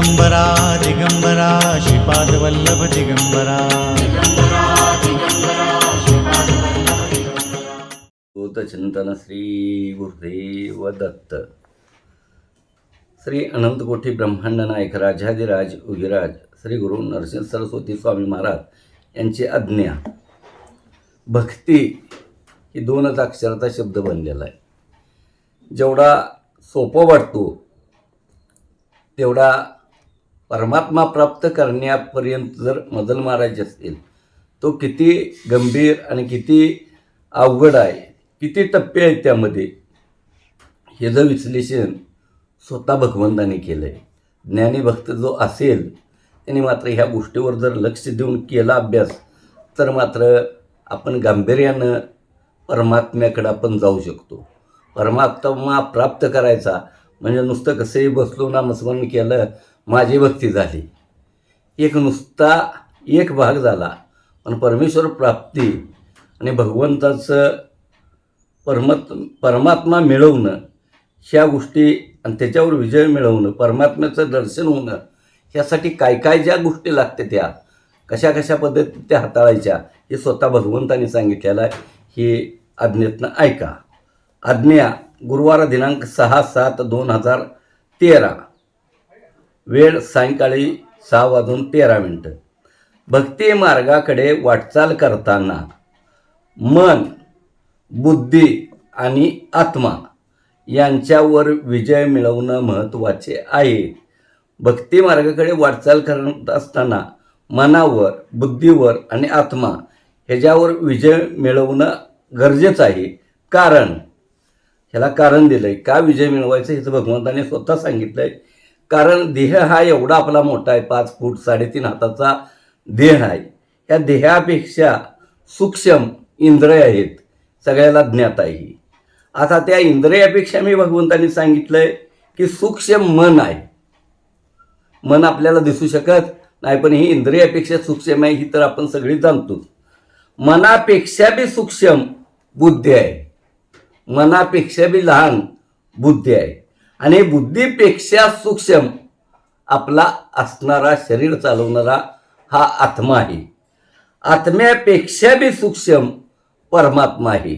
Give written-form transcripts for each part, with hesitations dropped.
दिगंबरा दिगंबरा श्रीपादवल्लभ दिगंबरा चिंतन श्री गुरुदेव दत्त. श्री अनंतकोटी ब्रह्मांड नायक राजाधिराज उगिराज श्री गुरु नरसिंह सरस्वती स्वामी महाराज यांची आज्ञा. भक्ती ही दोनच अक्षराचा शब्द बनलेला आहे. जेवढा सोपा वाटतो तेवढा परमात्मा प्राप्त करण्यापर्यंत जर मजल मारायचे असतील तो किती गंभीर आणि किती अवघड आहे, किती टप्पे आहेत त्यामध्ये, हे जर विश्लेषण स्वतः भगवंताने केलं आहे. ज्ञानी भक्त जो असेल त्याने मात्र ह्या गोष्टीवर जर लक्ष देऊन केला अभ्यास तर मात्र आपण गांभीर्यानं परमात्म्याकडे आपण जाऊ शकतो. परमात्मा प्राप्त करायचा म्हणजे नुसतं कसंही बसलो नामस्मरण केलं माझी भक्ती झाली, एक नुसता एक भाग झाला. पण परमेश्वर प्राप्ती आणि भगवंताचं परमात्मा मिळवणं ह्या गोष्टी आणि त्याच्यावर विजय मिळवणं, परमात्म्याचं दर्शन होणं, ह्यासाठी काय काय ज्या गोष्टी लागते त्या कशा कशा पद्धतीत त्या हाताळायच्या हे स्वतः भगवंताने सांगितलेलं आहे. हे आज्ञेतनं ऐका. आज्ञा गुरुवार दिनांक 6/7/2013, वेळ सायंकाळी 6:13. भक्ती मार्गाकडे वाटचाल करताना मन, बुद्धी आणि आत्मा यांच्यावर विजय मिळवणं महत्त्वाचे आहे. भक्ती मार्गाकडे वाटचाल करत असताना मनावर, बुद्धीवर आणि आत्मा ह्याच्यावर विजय मिळवणं गरजेचं आहे. कारण ह्याला कारण दिलं आहे. का विजय मिळवायचं ह्याचं भगवंताने स्वतः सांगितलं आहे. कारण देह हा एवढा आपला मोठा आहे, 5 फूट 3.5 हाताचा देह आहे. ह्या देहापेक्षा सूक्ष्म इंद्रिय आहेत, सगळ्याला ज्ञात आहे. आता त्या इंद्रियापेक्षा मी भगवंताने सांगितलं आहे की सूक्ष्म मन आहे. मन आपल्याला दिसू शकत नाही पण ही इंद्रियापेक्षा सूक्ष्म आहे, ही तर आपण सगळी जाणतोच. मनापेक्षा बी सूक्ष्म बुद्धी आहे, मनापेक्षा बी लहान बुद्धी आहे आणि बुद्धीपेक्षा सूक्ष्म आपला असणारा शरीर चालवणारा हा आत्मा आहे. आत्म्यापेक्षा बी सूक्ष्म परमात्मा आहे.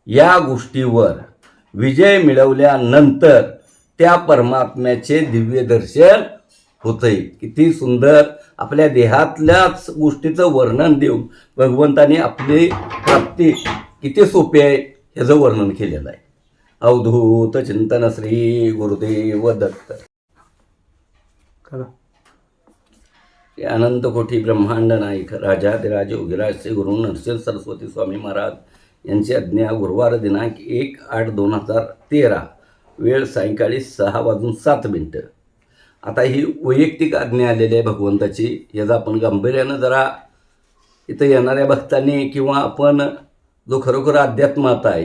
या गोष्टीवर विजय मिळवल्यानंतर त्या परमात्म्याचे दिव्य दर्शन होतंय. किती सुंदर आपल्या देहातल्याच गोष्टीचं वर्णन देऊन भगवंताने आपली प्राप्ती किती सोपी आहे ह्याचं वर्णन केलेलं आहे. अवधूत चिंतन श्री गुरुदेव दत्त. अनंतकोटी ब्रह्मांड नायक राजाधिराज उगिराज श्री गुरु नरसिंह सरस्वती स्वामी महाराज यांची आज्ञा. गुरुवार दिनांक 1/8/2013, वेळ सायंकाळी 6:07. आता ही वैयक्तिक आज्ञा आलेली आहे भगवंताची. याचा आपण गांभीर्यानं जरा इथं येणाऱ्या भक्तांनी किंवा आपण जो खरोखर अध्यात्मात आहे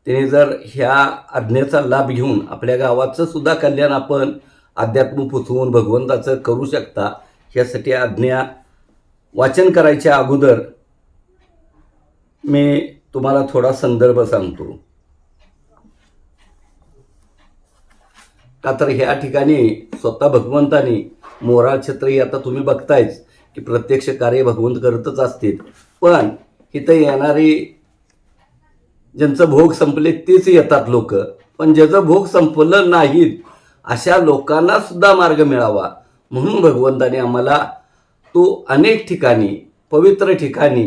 त्याने जर ह्या आज्ञेचा लाभ घेऊन आपल्या गावाचं सुद्धा कल्याण आपण अध्यात्म पुचवून भगवंताचं करू शकता. ह्यासाठी आज्ञा वाचन करायच्या अगोदर मी तुम्हाला थोडा संदर्भ सांगतो. का तर ह्या ठिकाणी स्वतः भगवंतानी मोराळ छत्री आता तुम्ही बघतायच की प्रत्यक्ष कार्य भगवंत करतच असतील. पण इथं येणारी ज्यांचं भोग संपले तेच येतात लोक. पण ज्याचं भोग संपलं नाहीत अशा लोकांना सुद्धा मार्ग मिळावा म्हणून भगवंताने आम्हाला तो अनेक ठिकाणी पवित्र ठिकाणी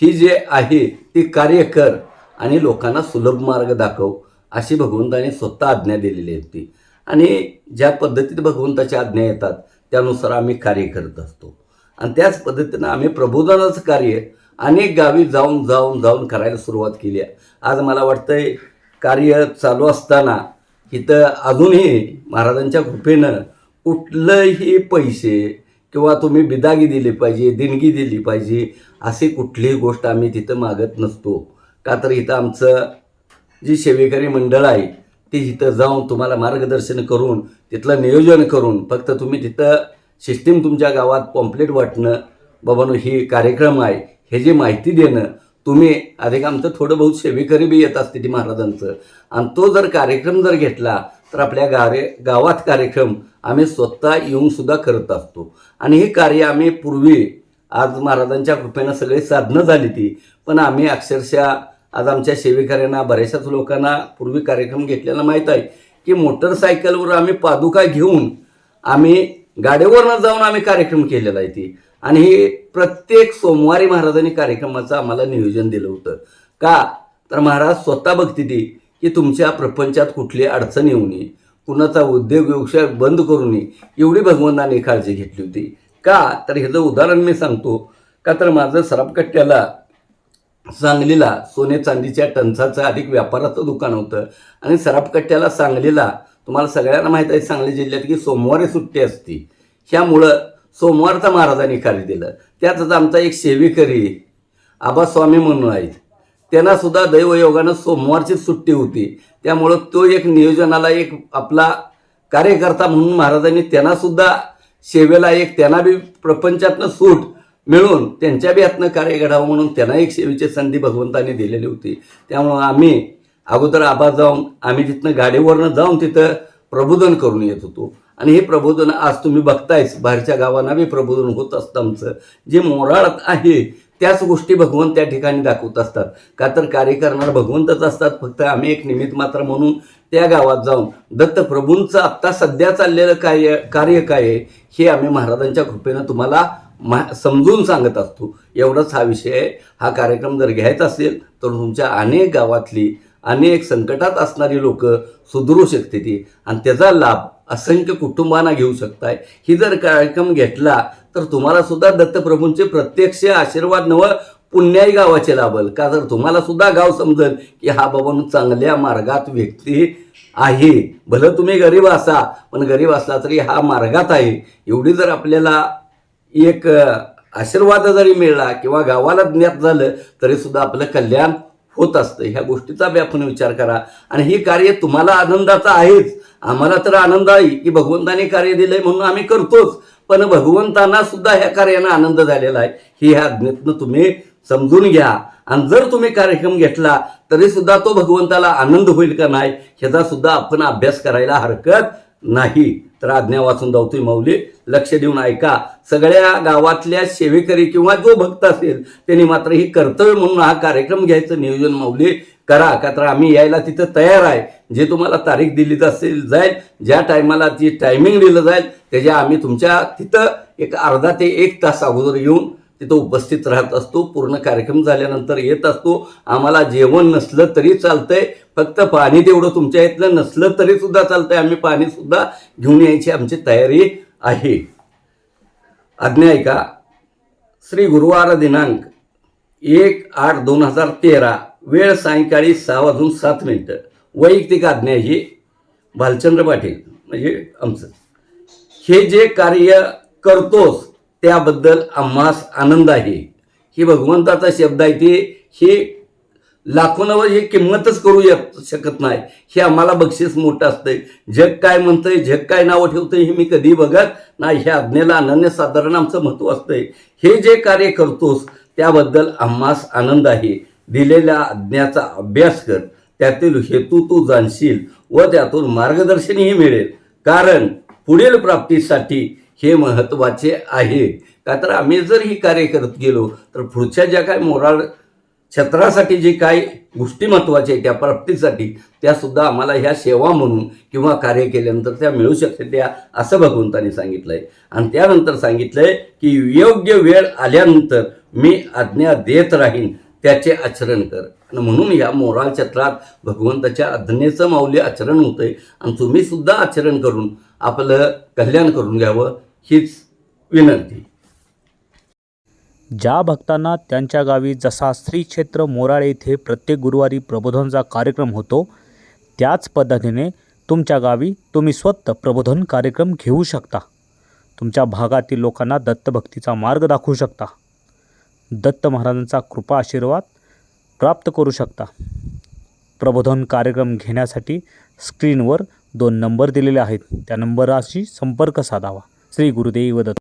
ही जे आहे ती कार्य कर आणि लोकांना सुलभ मार्ग दाखव अशी भगवंताने स्वतः आज्ञा दिलेली होती. आणि ज्या पद्धतीत भगवंताच्या आज्ञा येतात त्यानुसार आम्ही कार्य करत असतो. आणि त्याच पद्धतीनं आम्ही प्रबोधनाचं कार्य अनेक गावी जाऊन जाऊन जाऊन करायला सुरुवात केली आहे. आज मला वाटतंय कार्य चालू असताना इथं अजूनही महाराजांच्या कृपेनं कुठलंही पैसे किंवा तुम्ही बिदागी दिली पाहिजे, देणगी दिली पाहिजे अशी कुठलीही गोष्ट आम्ही तिथं मागत नसतो. का तर इथं आमचं जी सेवेकरी मंडळ आहे ती इथं जाऊन तुम्हाला मार्गदर्शन करून तिथलं नियोजन करून फक्त तुम्ही तिथं सिस्टीम तुमच्या गावात पॉम्पलेट वाटणं, बाबांनो ही कार्यक्रम आहे हे जी माहिती देणं, तुम्ही अधिक आमचं थोडं बहुत सेवेकरी बी येत असते ती महाराजांचं, आणि तो जर कार्यक्रम जर घेतला तर आपल्या गावात कार्यक्रम आम्ही स्वतः येऊन सुद्धा करत असतो. आणि हे कार्य आम्ही पूर्वी, आज महाराजांच्या कृपेनं सगळी साधनं झाली ती, पण आम्ही अक्षरशः आज आमच्या सेवेकऱ्यांना, बऱ्याचशाच लोकांना पूर्वी कार्यक्रम घेतलेला माहीत आहे की मोटरसायकलवर आम्ही पादुका घेऊन आम्ही गाडीवरनं जाऊन आम्ही कार्यक्रम केलेला आहे ती. आणि हे प्रत्येक सोमवारी महाराजांनी कार्यक्रमाचं आम्हाला नियोजन दिलं होतं. का तर महाराज स्वतः बघते ती की तुमच्या प्रपंचात कुठली अडचण येऊ नये, कुणाचा उद्योग व्यवसाय बंद करू नये, एवढी भगवंताने काळजी घेतली होती. का तर ह्याचं उदाहरण मी सांगतो. का तर माझं सराफकट्ट्याला सांगलीला सोने चांदीच्या टंचाचं अधिक व्यापाराचं दुकान होतं, आणि सराफकट्ट्याला सांगलीला तुम्हाला सगळ्यांना माहीत आहे सांगली जिल्ह्यात की सोमवारी सुट्टी असते. ह्यामुळं सोमवारचा महाराजांनी कार्य दिलं. त्यातच आमचा एक सेवेकरी आबास्वामी म्हणून आहेत, त्यांना सुद्धा दैवयोगानं सोमवारची सुट्टी होती. त्यामुळं तो एक नियोजनाला एक आपला कार्यकर्ता म्हणून महाराजांनी त्यांना सुद्धा सेवेला एक त्यांना बी प्रपंचातनं सूट मिळून त्यांच्या बी हातनं कार्य घडावं म्हणून त्यांना एक सेवेची संधी भगवंताने दिलेली होती. त्यामुळं आम्ही अगोदर आबा जाऊन आम्ही तिथनं गाडीवरनं जाऊन तिथं प्रबोधन करून येत होतो. आणि हे प्रबोधन आज तुम्ही बघतायच, बाहेरच्या गावांना बी प्रबोधन होत असतं. आमचं जे मोराळात आहे त्याच गोष्टी भगवंत त्या ठिकाणी दाखवत असतात. का तर कार्य करणारा भगवंतच असतात, फक्त आम्ही एक निमित्त मात्र म्हणून त्या गावात जाऊन दत्तप्रभूंचं आत्ता सध्या चाललेलं कार्य काय आहे हे आम्ही महाराजांच्या कृपेनं तुम्हाला समजून सांगत असतो. एवढंच हा विषय आहे. हा कार्यक्रम जर घ्यायचा असेल तर तुमच्या अनेक गावातली अनेक संकटात असणारी लोक सुधरू शकते ती, आणि त्याचा लाभ असंख्य कुटुंबांना घेऊ शकताय. ही जर कार्यक्रम घेतला तर तुम्हाला सुद्धा दत्तप्रभूंचे प्रत्यक्ष आशीर्वाद नवं पुण्याही गावाचे लाभल. का तर तुम्हाला सुद्धा गाव समजेल की हा बाबा चांगल्या मार्गात व्यक्ती आहे. भलं तुम्ही गरीब असा, पण गरीब असला तरी हा मार्गात आहे. एवढी जर आपल्याला एक आशीर्वाद जरी मिळला किंवा गावाला ज्ञात झालं तरी सुद्धा आपलं कल्याण होत असतं. ह्या गोष्टीचा बी आपण विचार करा. आणि हे कार्य तुम्हाला आनंदाचं आहेच, आम्हाला तर आनंद आहे की भगवंताने कार्य दिलंय म्हणून आम्ही करतोच, पण भगवंतांना सुद्धा ह्या कार्यानं आनंद झालेला आहे ही ह्या ज्ञेतनं तुम्ही समजून घ्या. आणि जर तुम्ही कार्यक्रम घेतला तरी सुद्धा तो भगवंताला आनंद होईल का नाही ह्याचा सुद्धा आपण अभ्यास करायला हरकत नाही. तर आज्ञा वाचून जाऊ तुम्ही माऊली, लक्ष देऊन ऐका. सगळ्या गावातल्या सेवेकरी किंवा जो भक्त असेल त्यांनी मात्र ही कर्तव्य म्हणून हा कार्यक्रम घ्यायचं नियोजन माऊली करा. का तर आम्ही यायला तिथं तयार आहे. जे तुम्हाला तारीख दिली असेल जाईल, ज्या टायमाला जी टायमिंग दिलं जाईल त्याच्या आम्ही तुमच्या तिथं एक अर्धा ते 1 तास अगोदर येऊन तिथं उपस्थित राहत असतो. पूर्ण कार्यक्रम झाल्यानंतर येत असतो. आम्हाला जेवण नसलं तरी चालतंय, फक्त पाणी तेवढं तुमच्या इथलं नसलं तरी सुद्धा चालतंय, आम्ही पाणी सुद्धा घेऊन यायची आमची तयारी आहे. आज्ञा ऐका. श्री गुरुवार दिनांक 1/8/2013, वेळ सायंकाळी 6:07. वैयक्तिक आज्ञा ही भालचंद्र पाटील म्हणजे आमचं. हे जे कार्य करतोस त्याबद्दल आम्हास आनंद आहे. ही भगवंताचा शब्द आहे. हे लाखोंवर ही किंमतच करू शकत नाही. हे आम्हाला बक्षीस मोठं असतंय. जग काय म्हणतंय, जग काय नावं ठेवतंय हे मी कधी बघत नाही. ह्या आज्ञेला अनन्यसाधारण आमचं महत्त्व असतंय. हे जे कार्य करतोस त्याबद्दल आम्हास आनंद आहे. दिलेल्या आज्ञाचा अभ्यास कर, त्यातील हेतू तू जाणशील व त्यातून मार्गदर्शनही मिळेल. कारण पुढील प्राप्तीसाठी हे महत्त्वाचे आहे. का तर आम्ही जर ही कार्य करत गेलो तर पुढच्या ज्या काय मोराळ क्षेत्रासाठी जे काही गोष्टी महत्त्वाच्या आहेत त्या प्राप्तीसाठी त्या सुद्धा आम्हाला ह्या सेवा म्हणून किंवा कार्य केल्यानंतर त्या मिळू शकते त्या, असं भगवंताने सांगितलंय. आणि त्यानंतर सांगितलंय की योग्य वेळ आल्यानंतर मी आज्ञा देत राहीन, त्याचे आचरण कर. आणि म्हणून या मोराळ क्षेत्रात भगवंताच्या आज्ञेचं माऊली आचरण होतंय. आणि तुम्ही सुद्धा आचरण करून आपलं कल्याण करून घ्यावं हीच विनंती. ज्या भक्तांना त्यांच्या गावी जसा श्री क्षेत्र मोराळे येथे प्रत्येक गुरुवारी प्रबोधनचा कार्यक्रम होतो त्याच पद्धतीने तुमच्या गावी तुम्ही स्वतः प्रबोधन कार्यक्रम घेऊ शकता. तुमच्या भागातील लोकांना दत्तभक्तीचा मार्ग दाखवू शकता. दत्त महाराजांचा कृपा आशीर्वाद प्राप्त करू शकता. प्रबोधन कार्यक्रम घेण्यासाठी स्क्रीनवर 2 नंबर दिलेले आहेत. त्या नंबराशी संपर्क साधावा. श्री गुरुदेव दत्त.